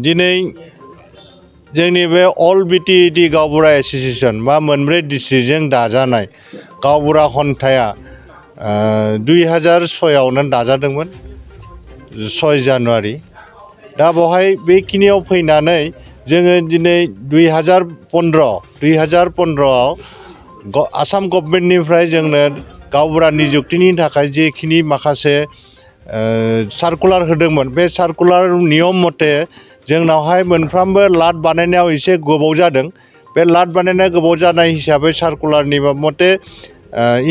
दिनै जोंनि बे अल बिटिएडि गावबुरा एसोसिएशन बा मोनब्रै डिस्ट्रिक्टजों दाजानाय गावबुरा खन्थाया 2006आवनो दाजादोंमोन 6 जानुवारि दा बेवहाय बेखिनियाव फैनानै जोङो दिनै 2015आव आसाम गभर्नमेन्टनिफ्राय जोंनो गावबुरा निजुक्तिनि थाखाय जेखिनि माखासे सार्कुलार होदोंमोन बे सार्कुलार नियम मथे जोंनावहाय मोनफ्रोमबो लाट बानायनायाव एसे गोबाव जादों बे लाट बानायनाय गोबाव जानाय हिसाबै सार्कुलारनि मथे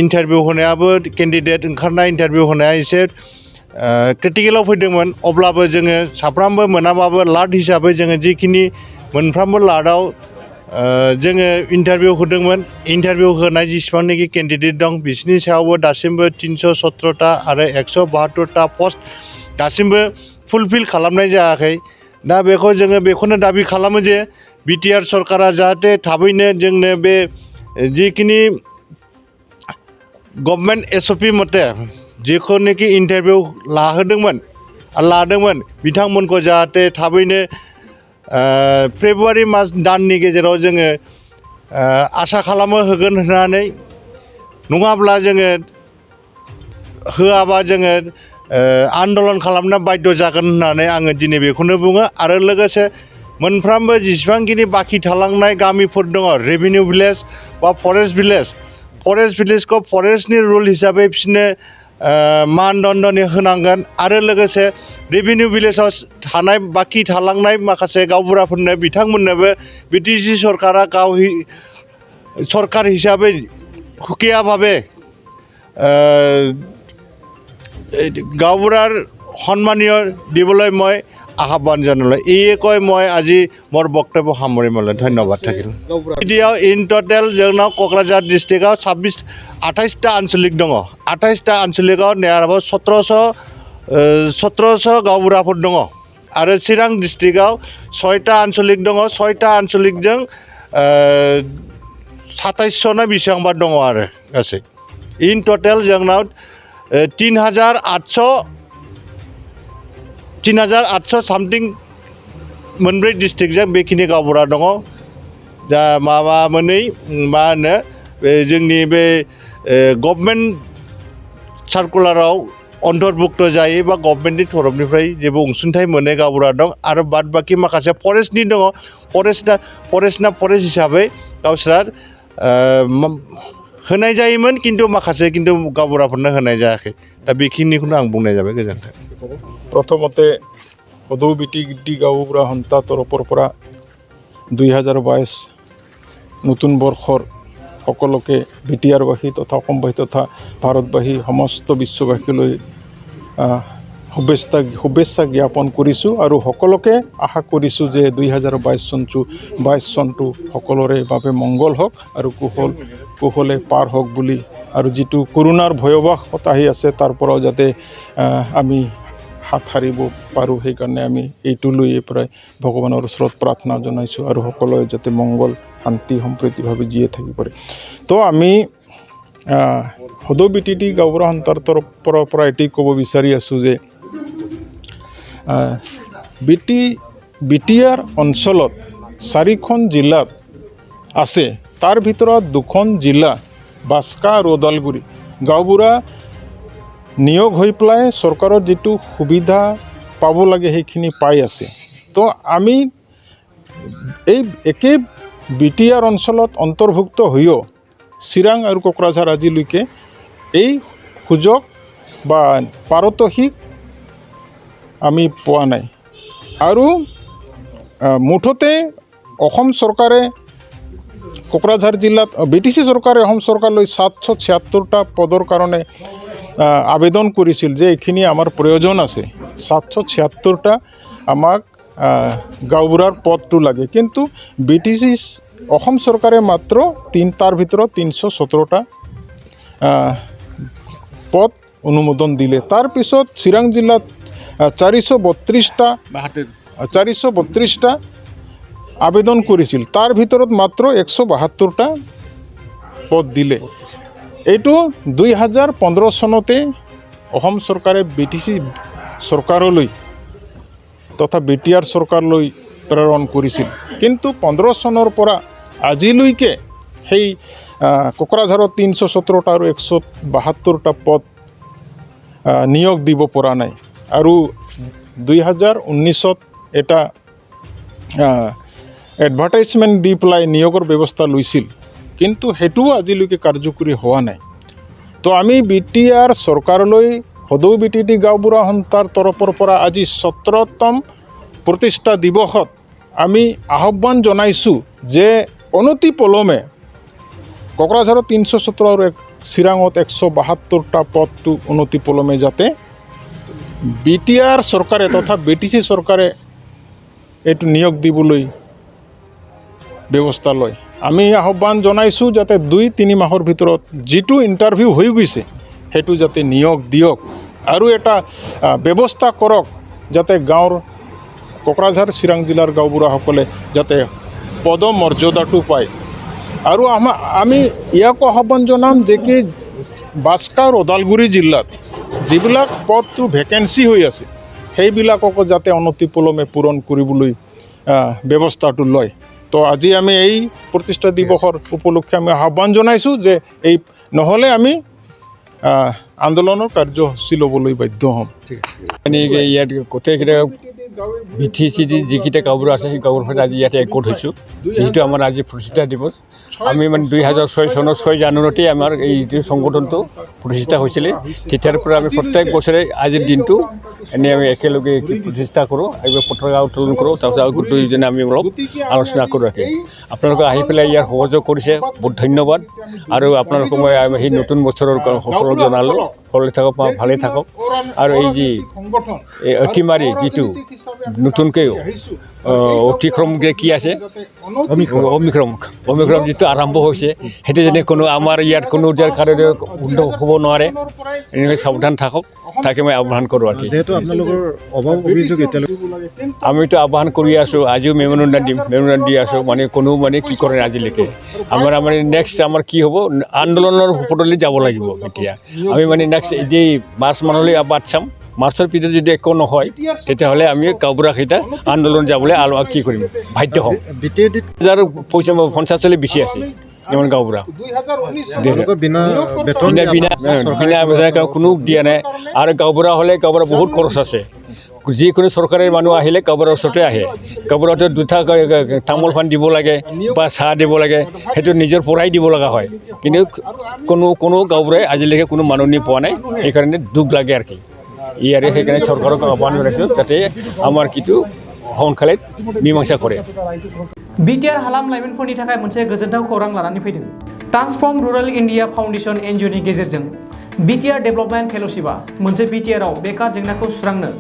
इन्टारभिउ होनायाबो केन्डिडेट ओंखारनाय इन्टारभिउ होनाया एसे क्रिटिकेलाव फैदोंमोन अब्लाबो जोङो साफ्रोमबो मोनाबाबो लाट हिसाबै जोङो जिखिनि मोनफ्रोमबो लाटआव जोङो इन्टारभिउ होदोंमोन इन्टारभिउ होनाय जेसेबांनाखि केन्डिडेट दं बिसोरनि सायावबो दासिमबो 317टा आरो 172टा पस्ट दासिमबो फुलफिल खालामनाय जायाखै दा बेखौ जोङो बेखौनो दाबि खालामो जे बिटिआर सरकारा जाहाथे थाबैनो जोंनो बे जिखिनि गभर्नमेन्ट एसअपि मथे जेखौनोखि इन्टारभिउ लादोंमोन बिथांमोनखौ जाहाथे थाबैनो फेब्रुवारि मास दाननि गेजेराव जोङो आसा खालामो होगोन होननानै नङाब्ला जोङो होआबा जोङो आन्दलन खालामनो बाध्य जागोन होननानै आङो दिनै बेखौनो बुङो आरो लोगोसे मोनफ्रोमबो जेसेबांखिनि बाखि थालांनाय गामिफोर दङ रेभिनिउ भिलेज बा फरेस्ट भिलेजखौ फरेस्टनि रुल हिसाबै बिसोरनो मानदण्डनि होनांगोन आरो लोगोसे रेभिनिउ भिलेजाव थानाय बाखि थालांनाय माखासे गावबुराफोरनो बिथांमोननोबो बिटिसि सरकारा सरकार हिसाबै সুকীয়া ভাৱে গাঁওবুঢ়াৰ সন্মানীয় দিবলৈ মই আহ্বান জনালোঁ এয়ে কৈ মই আজি মোৰ বক্তব্য সামৰিবলৈ ধন্যবাদ থাকিল এতিয়াও ইন টোটেল जोंनाव क'क्राझार डिस्ट्रिक्टआव 28টা आनसलिक दङ 28টা आनसलिकआव नेयाराबाव 1700 गावबुराफोर दङ आरो चिरां डिस्ट्रिक्टआव 6टा आनसलिक दङ 6टा आनसलिकजों 2700 ना बेसेबांबा दङ आरो गासै इन टोटेल जोंनाव 3800 सामथिं मोनब्रै डिस्ट्रिक्टजों बेखिनि गावबुरा दङ दा माबा मोनै मा होनो जोंनि बे गभर्नमेन्ट सार्कुलाराव अन्तर्भुक्त जायो बा गभर्नमेन्टनि तरफनिफ्राय जेबो अनसुंथाइ मोननाय गावबुरा दं आरो बाद बाखि माखासे फरेस्टनि दङ फरेस्टना फरेस्ट हिसाबै गावसोरा होनाय जायोमोन किन्तु माखासे गावबुराफोरनो होनाय जायाखै दा बेखिनिखौनो आं बुंनाय जाबाय गोजोन्थों प्रथमते सदৌ बिटिएडि गावबुरा सन्था तरफर পৰা 2022 নতুন বৰ্ষৰ সকলোকে বিটিআৰবাসী তথা অসমবাসী তথা ভাৰতবাসী সমস্ত বিশ্ববাসীলৈ শুভেচ্ছা জ্ঞাপন কৰিছোঁ আৰু সকলোকে আশা কৰিছোঁ যে 2022 চনটো সকলোৰে বাবে মংগল হওক আৰু কুশলে পাৰ হওক বুলি আৰু যিটো কৰোনাৰ ভয়াৱহতা আহি আছে তাৰ পৰাও যাতে আমি হাত সাৰিব পাৰোঁ সেইকাৰণে আমি এইটো লৈয়ে প্ৰায় ভগৱানৰ ওচৰত প্ৰাৰ্থনা জনাইছোঁ আৰু সকলোৱে যাতে মংগল শান্তি সম্প্ৰীতিভাৱে জীয়াই থাকিব পাৰে তো আমি সদৌ বিটিএডি গাঁওবুঢ়া সন্থাৰ তৰফৰ পৰা এটি ক'ব বিচাৰি আছোঁ যে বিটিআৰ অঞ্চলত 4খন জিলাত আছে তাৰ ভিতৰত 2খন জিলা বাস্কা আৰু ওদালগুৰি গাঁওবুঢ়া নিয়োগ হৈ পেলাই চৰকাৰৰ যিটো সুবিধা পাব লাগে সেইখিনি পাই আছে তো আমি এই একে বিটিআৰ অঞ্চলত অন্তৰ্ভুক্ত হৈও চিৰাং আৰু কোকৰাঝাৰ আজিলৈকে এই সুযোগ বা পাৰিতোষিক আমি পোৱা নাই আৰু মুঠতে অসম চৰকাৰে কোকৰাঝাৰ জিলাত বিটিচি চৰকাৰে অসম চৰকাৰলৈ 776টা পদৰ কাৰণে আবেদন কৰিছিল যে এইখিনি আমাৰ প্ৰয়োজন আছে 776টা আমাক গাঁওবুঢ়াৰ পদটো লাগে কিন্তু বিটিচি অসম চৰকাৰে মাত্ৰ তাৰ ভিতৰত 317টা পদ অনুমোদন দিলে তাৰ পিছত চিৰাং জিলাত 432টা আবেদন কৰিছিল তাৰ ভিতৰত মাত্ৰ 172টা পদ দিলে এইটো 2015 চনতে অসম চৰকাৰে বিটিচি চৰকাৰলৈ তথা বিটিআৰ চৰকাৰলৈ প্ৰেৰণ কৰিছিল কিন্তু 15 চনৰ পৰা আজিলৈকে সেই কোকৰাঝাৰত 317টা আৰু 172টা পদ নিয়োগ দিব পৰা নাই আৰু 2019ত এটা এডভাৰটাইজমেণ্ট দি পেলাই নিয়োগৰ ব্যৱস্থা লৈছিল কিন্তু সেইটোও আজিলৈকে কাৰ্যকৰী হোৱা নাই তো আমি বিটিআৰ চৰকাৰলৈ সদৌ বিটিটি গাঁওবুঢ়া সন্থাৰ তৰফৰ পৰা আজি 17তম প্ৰতিষ্ঠা দিৱসত আমি আহ্বান জনাইছোঁ যে অনতি পলমে কোকৰাঝাৰত 317 আৰু চিৰাঙত 172টা পদটো অনতি পলমে যাতে বিটিআৰ চৰকাৰে তথা বিটিচি চৰকাৰে এইটো নিয়োগ দিবলৈ ব্যৱস্থা লয় আমি আহ্বান জনাইছোঁ যাতে 2-3 মাহৰ ভিতৰত যিটো ইণ্টাৰভিউ হৈ গৈছে সেইটো যাতে নিয়োগ দিয়ক আৰু এটা ব্যৱস্থা কৰক যাতে গাঁৱৰ কোকৰাঝাৰ চিৰাং জিলাৰ গাঁওবুঢ়াসকলে যাতে পদমৰ্যাদাটো পায় আৰু আমি ইয়াকো আহ্বান জনাম যে কি বাস্কা আৰু ওদালগুৰি জিলাত যিবিলাক পদটো ভেকেঞ্চি হৈ আছে সেইবিলাককো যাতে অনতি পলমে পূৰণ কৰিবলৈ ব্যৱস্থাটো লয় তো আজি আমি এই প্ৰতিষ্ঠা দিৱসৰ উপলক্ষে আমি আহ্বান জনাইছোঁ যে এই নহ'লে আমি আন্দোলনৰ কাৰ্যসূচী ল'বলৈ বাধ্য হ'ম মানে ইয়াত গোটেইকেইটা বিটিচি যিকেইটা গাঁওবুঢ়া আছে সেই গাঁওবুঢ়া আজি ইয়াতে একগোট হৈছোঁ যিহেতু আমাৰ আজি প্ৰতিষ্ঠা দিৱস আমি মানে 2006 চনৰ 6 জানুৱাৰীতে আমাৰ এই সংগঠনটো প্ৰতিষ্ঠা হৈছিলে তেতিয়াৰ পৰা আমি প্ৰত্যেক বছৰে আজিৰ দিনটো এনেই আমি একেলগে প্ৰতিষ্ঠা কৰোঁ আৰু পতাকা উত্তোলন কৰোঁ তাৰপিছত আৰু দুয়োজনে আমি অলপ আলোচনা কৰোঁ আপোনালোকে আহি পেলাই ইয়াৰ সহযোগ কৰিছে বহুত ধন্যবাদ আৰু আপোনালোকক মই সেই নতুন বছৰৰ সকলো জনালোঁ সকলোৱে থাকক ভালে থাকক আৰু এই যি অতিমাৰী যিটো নতুনকৈ অতিক্ৰম কি আছে অমিক্ৰম যিটো আৰম্ভ হৈছে সেইটো যেনে কোনো আমাৰ ইয়াত কোনো কাৰণে উন্নত হ'ব নোৱাৰে এনেকৈ সাৱধান থাকি মই আহ্বান কৰোঁ আৰু যেহেতু আপোনালোকৰ অভাৱ অভিযোগ এতিয়ালৈকে আমিতো আহ্বান কৰি আছোঁ আজিও মেমোৰেণ্ডাম দি আছোঁ মানে কোনো মানে কি কৰে আজিলৈকে আমাৰ মানে নেক্সট আমাৰ কি হ'ব আন্দোলনৰ ওপৰলৈ যাব লাগিব এতিয়া আমি মানে নেক্সট এই মাৰ্চ মানলৈ বাট চাম মাৰ্চৰ পিছত যদি একো নহয় তেতিয়াহ'লে আমি গাঁওবুঢ়াকেইটা আন্দোলন যাবলৈ আৰু কি কৰিম বাধ্য হ'ম যাৰ পইচা 50 বেছি আছে যেমন গাঁওবুঢ়া বিনা কোনো দিয়া নাই আৰু গাঁওবুঢ়া হ'লে গাঁওবুঢ়া বহুত খৰচ আছে যিকোনো চৰকাৰী মানুহ আহিলে গাঁওবুঢ়াৰ ওচৰতে আহে গাঁওবুঢ়াটো দুটা তামোল পাণ দিব লাগে বা চাহ দিব লাগে সেইটো নিজৰ পৰাই দিব লগা হয় কিন্তু কোনো গাঁওবুঢ়াই আজিলৈকে কোনো মাননি পোৱা নাই সেইকাৰণে দুখ লাগে আৰু কি ইয়াৰে সেইকাৰণে চৰকাৰক আহ্বান জনাইছোঁ যাতে আমাৰ কিটো সোনকালে মীমাংসা কৰে बिटिआर हालाम लाइमोनफोरनि थाखाय मोनसे गोजोनथाव खौरां लानानै फैदों ट्रान्सफर्म रुरल इन्डिया फाउन्डेशन एनजिअनि गेजेरजों बिटिआर डेभेलपमेन्ट फेल'शिपआ मोनसे बिटिआरआव बेकार जेंनाखौ सुस्रांनो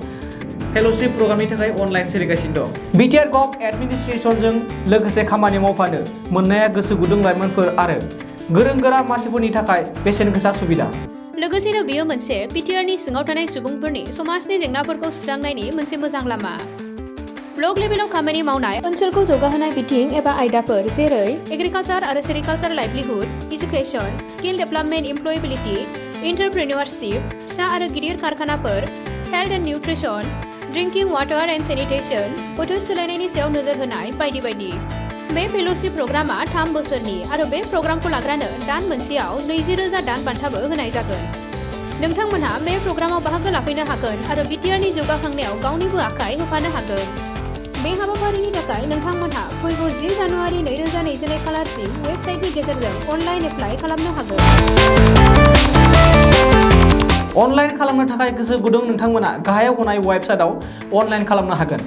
फेल'शिप प्रग्रामनि थाखाय अनलाइन सोलिगासिनो दं बिटिआर गभ एडमिनिस्ट्रेशनजों लोगोसे खामानि मावफानो मोननाया गोसो गुदुं लाइमोनफोर आरो गोरों गोरा मानसिफोरनि थाखाय बेसेन गोसा सुबिदा लोगोसेनो बेयो मोनसे बिटिआरनि सिङाव थानाय सुबुंफोरनि समाजनि जेंनाफोरखौ सुस्रांनायनि मोनसे मोजां लामा ब्लक लेभेलाव खामानि मावनाय ओनसोलखौ जौगाहोनाय बिथिं एबा आयदाफोर जेरै एग्रिकालचार आरो sericulture livelihood education skill development employability entrepreneurship फिसा आरो गिदिर कारखानाफोर health and nutrition drinking water and sanitation बोथोर सोलायनायनि सायाव नोजोर होनाय बायदि बायदि बे फेल'शिप प्रग्रामा 3 बोसोरनि आरो बे प्रग्रामखौ लाग्रानो दान मोनसेयाव 20,000 दान बान्थाबो होनाय जागोन नोंथांमोनहा बे प्रग्रामाव बाहागो लाफैनो हागोन आरो बिटिआरनि जौगाखांनायाव गावनिबो आखाइ होफानो हागोन बे हाबाफारिनि थाखाय नोंथांमोनहा फैगौ 10 जानुवारि 2022 खालारसिम वेबसाइटनि गेजेरजों अनलाइन एप्लाइ खालामनो हागोन अनलाइन खालामनो थाखाय गोसो गुदुं नोंथांमोना गाहायाव होनाय वेबसाइटआव अनलाइन खालामनो हागोन